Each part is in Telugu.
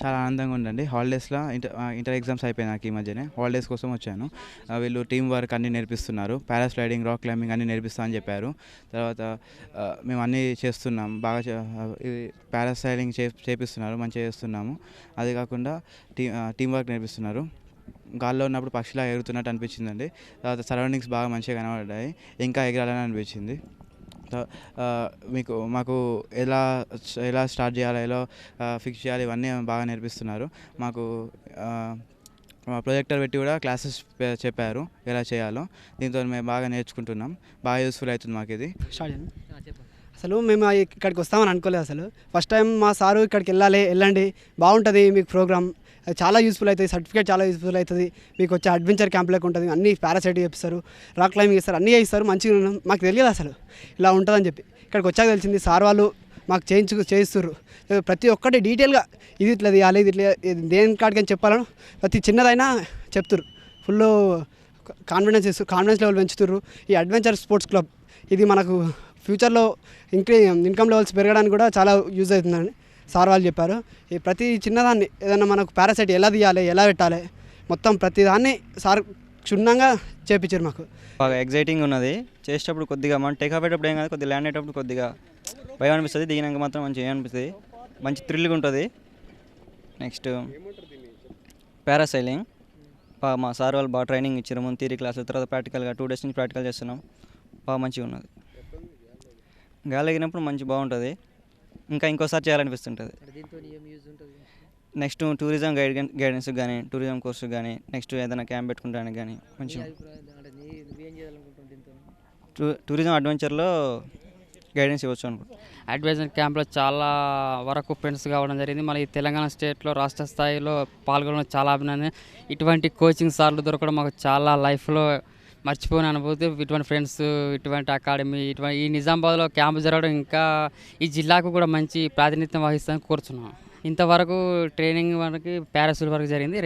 చాలా ఆనందంగా ఉందండి. హాలిడేస్‌లో ఇంటర్ ఎగ్జామ్స్ అయిపోయినాయి నాకు ఈ మధ్యనే. హాలిడేస్ కోసం వచ్చాను. వీళ్ళు టీమ్ వర్క్ అన్నీ నేర్పిస్తున్నారు. పారాస్లైడింగ్, రాక్ క్లైంబింగ్ అన్నీ నేర్పిస్తా అని చెప్పారు. తర్వాత మేము అన్నీ చేస్తున్నాం. బాగా ఇది పారాస్లైడింగ్ చేపిస్తున్నారు. మంచిగా చేస్తున్నాము. అది కాకుండా టీమ్ వర్క్ నేర్పిస్తున్నారు. గాల్లో ఉన్నప్పుడు పక్షిలా ఎగురుతున్నట్టు అనిపించిందండి. తర్వాత సరౌండింగ్స్ బాగా మంచిగా కనబడ్డాయి. ఇంకా ఎగరాలని అనిపించింది. మాకు ఎలా ఎలా స్టార్ట్ చేయాలో, ఎలా ఫిక్స్ చేయాలి, ఇవన్నీ బాగా నేర్పిస్తున్నారు. మాకు ప్రొజెక్టర్ పెట్టి కూడా క్లాసెస్ చెప్పారు ఎలా చేయాలో. దీంతో మేము బాగా నేర్చుకుంటున్నాం. బాగా యూస్ఫుల్ అవుతుంది మాకు ఇది. అసలు మేము ఇక్కడికి వస్తామని అనుకోలేదు. అసలు ఫస్ట్ టైం మా సారు ఇక్కడికి వెళ్ళండి బాగుంటుంది మీకు ప్రోగ్రామ్, చాలా యూస్ఫుల్ అవుతుంది, సర్టిఫికేట్ చాలా యూస్ఫుల్ అవుతుంది, మీకు వచ్చే అడ్వెంచర్ క్యాంప్ లెక్క ఉంటుంది, అన్ని పారాసైట్ చేపిస్తారు, రాక్ క్లైంబింగ్ చేస్తారు, అన్నీ చేస్తారు. మంచిగా మాకు తెలియదు అసలు ఇలా ఉంటుందని చెప్పి. ఇక్కడికి వచ్చాక తెలిసింది సార్ వాళ్ళు మాకు చేయిస్తారు. ప్రతి ఒక్కటి డీటెయిల్గా ఇది ఇట్లా తీయాలి, ఇది ఇట్లా దేని కాడికని చెప్పాలను ప్రతి చిన్నదైనా చెప్తారు. ఫుల్ కాన్ఫిడెన్స్ లెవెల్ పెంచుతారు. ఈ అడ్వెంచర్ స్పోర్ట్స్ క్లబ్ ఇది మనకు ఫ్యూచర్లో ఇన్కమ్ లెవెల్స్ పెరగడానికి కూడా చాలా యూజ్ అవుతుందని సార్ వాళ్ళు చెప్పారు. ఈ ప్రతి చిన్నదాన్ని ఏదైనా మనకు పారాసైట్ ఎలా తీయాలి, ఎలా పెట్టాలి, మొత్తం ప్రతి దాన్ని సార్ క్షుణ్ణంగా చేపించారు. మాకు బాగా ఎగ్జైటింగ్ ఉన్నది. చేసేటప్పుడు కొద్దిగా మనం టేక్ ఆఫ్ అయ్యేటప్పుడు ఏం కాదు, కొద్దిగా ల్యాండ్ అయ్యేటప్పుడు కొద్దిగా భయం అనిపిస్తుంది. దిగినాక మాత్రం మంచిగా అనిపిస్తుంది, మంచి థ్రిల్గా ఉంటుంది. నెక్స్ట్ పారాసైలింగ్ మా సార్ వాళ్ళు బాగా ట్రైనింగ్ ఇచ్చారు. ముందు థియరీ క్లాసుల తర్వాత ప్రాక్టికల్గా 2 days నుంచి ప్రాక్టికల్ చేస్తున్నాం. బాగా మంచిగా ఉన్నది. గాలి ఎగినప్పుడు మంచి బాగుంటుంది, ఇంకా ఇంకోసారి చేయాలనిపిస్తుంటుంది. నెక్స్ట్ టూరిజం గైడెన్స్ కానీ, టూరిజం కోర్సు కానీ, నెక్స్ట్ ఏదైనా క్యాంప్ పెట్టుకుంటానికి కానీ మంచిగా టూరిజం అడ్వెంచర్లో గైడెన్స్ ఇవ్వచ్చు అనుకుంటున్నాను. అడ్వెంచర్ క్యాంప్లో చాలా వరకు ఫ్రెండ్స్ కావడం జరిగింది. మళ్ళీ తెలంగాణ స్టేట్లో రాష్ట్ర స్థాయిలో పాల్గొనడం చాలా అభినందన. ఇటువంటి కోచింగ్ సార్లు దొరకడం మాకు చాలా లైఫ్లో మర్చిపోయిన అనుభూతి. ఇటువంటి ఫ్రెండ్స్, ఇటువంటి అకాడమీ, ఈ నిజామాబాద్లో క్యాంపు జరగడం ఇంకా ఈ జిల్లాకు కూడా మంచి ప్రాతినిధ్యం వహిస్తామని కోరుచున్నాం. ఇంతవరకు ట్రైనింగ్ వరకు పారాసూట్ వరకు జరిగింది.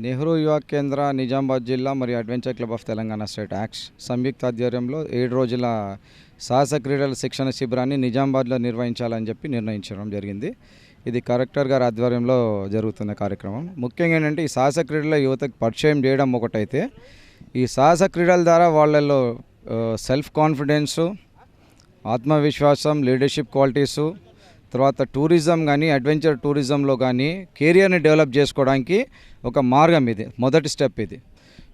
నెహ్రూ యువ కేంద్ర, నిజామాబాద్ జిల్లా మరియు adventure club of Telangana state acts సంయుక్త ఆధ్వర్యంలో 7 రోజుల సాహస క్రీడల శిక్షణ శిబిరాన్ని నిజామాబాద్లో నిర్వహించాలని చెప్పి నిర్ణయించడం జరిగింది. ఇది కలెక్టర్ గారి ఆధ్వర్యంలో జరుగుతున్న కార్యక్రమం. ముఖ్యంగా ఏంటంటే ఈ సాహస క్రీడల యువతకు పరిచయం చేయడం ఒకటైతే, ఈ సాహస క్రీడల ద్వారా వాళ్ళల్లో సెల్ఫ్ కాన్ఫిడెన్సు, ఆత్మవిశ్వాసం, లీడర్షిప్ క్వాలిటీసు, తర్వాత టూరిజం కానీ, అడ్వెంచర్ టూరిజంలో కానీ కెరియర్ని డెవలప్ చేసుకోవడానికి ఒక మార్గం. ఇది మొదటి స్టెప్ ఇది.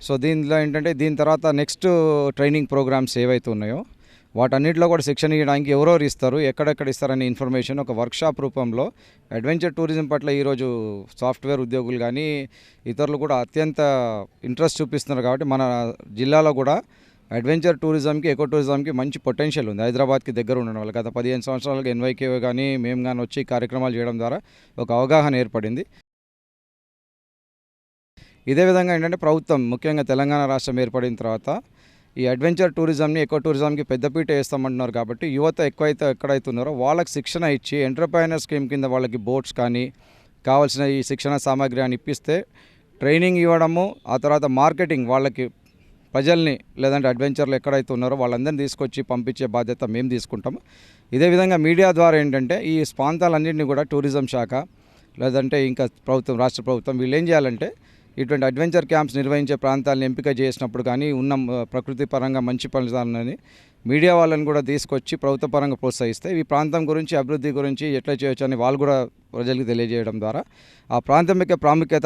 సో దీనిలో ఏంటంటే దీని తర్వాత నెక్స్ట్ ట్రైనింగ్ ప్రోగ్రామ్స్ ఏవైతే ఉన్నాయో వాటన్నిటిలో కూడా శిక్షణ ఇవ్వడానికి ఎవరెవరు ఇస్తారు, ఎక్కడెక్కడ ఇస్తారనే ఇన్ఫర్మేషన్ ఒక వర్క్షాప్ రూపంలో అడ్వెంచర్ టూరిజం పట్ల ఈరోజు సాఫ్ట్వేర్ ఉద్యోగులు కానీ ఇతరులు కూడా అత్యంత ఇంట్రెస్ట్ చూపిస్తున్నారు. కాబట్టి మన జిల్లాలో కూడా అడ్వెంచర్ టూరిజంకి, ఎకో టూరిజంకి మంచి పొటెన్షియల్ ఉంది. హైదరాబాద్కి దగ్గర ఉండడం వల్ల గత 15 సంవత్సరాలుగా ఎన్వైకే కానీ మేము కానీ వచ్చి కార్యక్రమాలు చేయడం ద్వారా ఒక అవగాహన ఏర్పడింది. ఇదే విధంగా ఏంటంటే ప్రభుత్వం ముఖ్యంగా తెలంగాణ రాష్ట్రం ఏర్పడిన తర్వాత ఈ అడ్వెంచర్ టూరిజంని, ఎకో టూరిజంకి పెద్దపీట వేస్తామంటున్నారు. కాబట్టి యువత ఎక్కడైతే ఉన్నారో వాళ్ళకి శిక్షణ ఇచ్చి ఎంటర్ప్రైనర్ స్కీమ్ కింద వాళ్ళకి బోట్స్ కానీ కావాల్సిన ఈ శిక్షణ సామాగ్రి అని ఇప్పిస్తే ట్రైనింగ్ ఇవ్వడము, ఆ తర్వాత మార్కెటింగ్ వాళ్ళకి ప్రజల్ని లేదంటే అడ్వెంచర్లు ఎక్కడైతే ఉన్నారో వాళ్ళందరినీ తీసుకొచ్చి పంపించే బాధ్యత మేము తీసుకుంటాము. ఇదే విధంగా మీడియా ద్వారా ఏంటంటే ఈ ప్రాంతాలన్నింటినీ కూడా టూరిజం శాఖ లేదంటే ఇంకా ప్రభుత్వం, రాష్ట్ర ప్రభుత్వం వీళ్ళు ఏం చేయాలంటే ఇటువంటి అడ్వెంచర్ క్యాంప్స్ నిర్వహించే ప్రాంతాలను ఎంపిక చేసినప్పుడు కానీ ఉన్న ప్రకృతి పరంగా మంచి పనులని మీడియా వాళ్ళని కూడా తీసుకొచ్చి ప్రభుత్వ పరంగా ప్రోత్సహిస్తే ఈ ప్రాంతం గురించి, అభివృద్ధి గురించి ఎట్లా చేయొచ్చు అని వాళ్ళు కూడా ప్రజలకు తెలియజేయడం ద్వారా ఆ ప్రాంతం యొక్క ప్రాముఖ్యత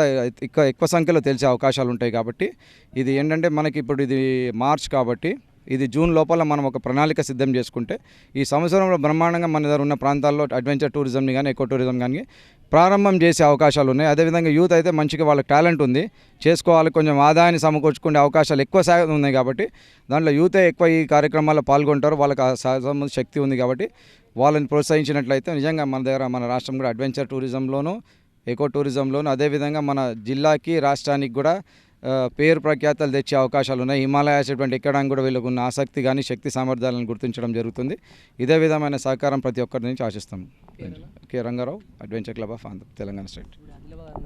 ఎక్కువ సంఖ్యలో తెలిసే అవకాశాలు ఉంటాయి. కాబట్టి ఇది ఏంటంటే మనకి ఇప్పుడు ఇది మార్చ్ కాబట్టి ఇది జూన్ లోపల మనం ఒక ప్రణాళిక సిద్ధం చేసుకుంటే ఈ సంవత్సరంలో బ్రహ్మాండంగా మన దగ్గర ఉన్న ప్రాంతాల్లో అడ్వెంచర్ టూరిజంని కానీ, ఎకో టూరిజం కానీ ప్రారంభం చేసే అవకాశాలు ఉన్నాయి. అదేవిధంగా యూత్ అయితే మంచిగా వాళ్ళకి టాలెంట్ ఉంది, చేసుకోవాలి, కొంచెం ఆదాయాన్ని సమకూర్చుకునే అవకాశాలు ఎక్కువ శాతం ఉన్నాయి. కాబట్టి దాంట్లో యూతే ఎక్కువ ఈ కార్యక్రమాల్లో పాల్గొంటారు, వాళ్ళకి ఆ సహజ శక్తి ఉంది. కాబట్టి వాళ్ళని ప్రోత్సహించినట్లయితే నిజంగా మన దగ్గర మన రాష్ట్రం కూడా అడ్వెంచర్ టూరిజంలోనూ, ఎకో టూరిజంలోనూ అదేవిధంగా మన జిల్లాకి, రాష్ట్రానికి కూడా పేరు ప్రఖ్యాతలు తెచ్చే అవకాశాలు ఉన్నాయి. హిమాలయాస్ ఇటువంటి ఎక్కడానికి కూడా వీళ్ళకు ఉన్న ఆసక్తి కానీ, శక్తి సామర్థ్యాలను గుర్తించడం జరుగుతుంది. ఇదే విధమైన సహకారం ప్రతి ఒక్కరి నుంచి ఆశిస్తాం. K Rangarao, adventure club of Telangana state.